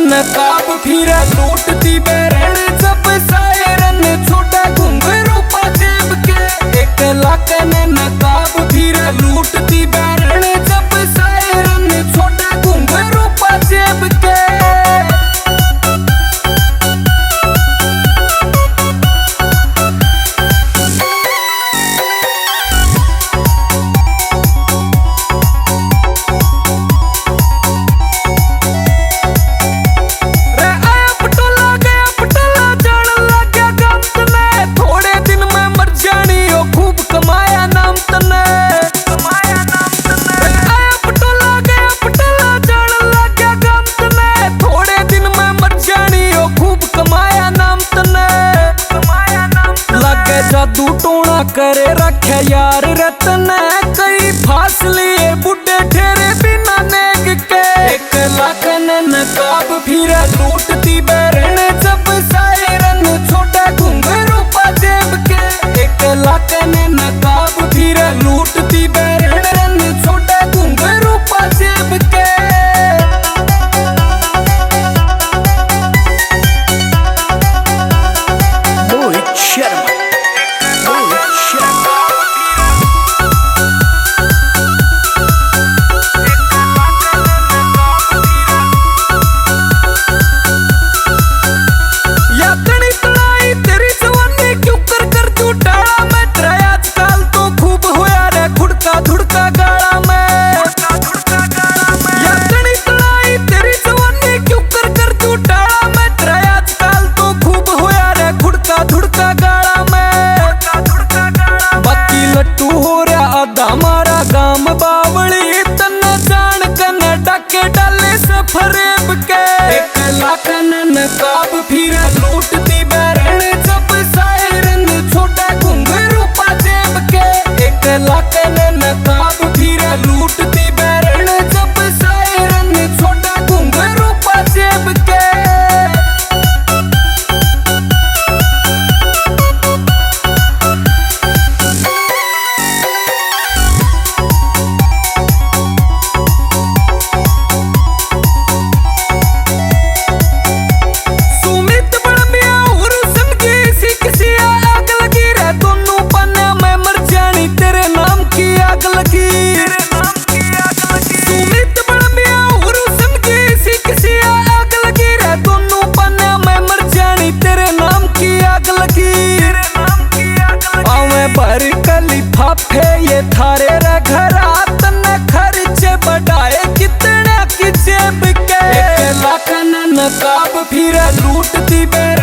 नकाब फिरा लूटती बैरण जब सायरन छोटा घुंघरू पाजेब के। 1 लाख ने नकाब फिरा लूटती बैरण जब सायरन छोटा घुंघरू पाजेब के। जादू टोना करे रखे यार रतन कई फासले बुढ़े ठेरे बिना नेग के। 1 लाख ने नकाब फिरा लूटती बैरण जब सायरन छोटा घुंघरू पाजेब के। 1 लाख ने नकाब फिरा लूटती बैरण छोटा घुंघरू पाजेब के। मोहित शर्मा हमारा गाम बावली तन जान कनाडा के डाले सफरेब के। 1 लाख ने नकाब फिरा लूटती बैरण जब सायरन छोटा घुंघरू पाजेब के। 1 लाख ने नकाब फिरा लूटती बैरण जब सायरन छोटा घुंघरू पाजेब के। पर कलिफाफे ये थारे रे घरा तन खर्चे बढ़ाए कितना की जेब के। 1 लाख ने नकाब फिरा लूटती बैरण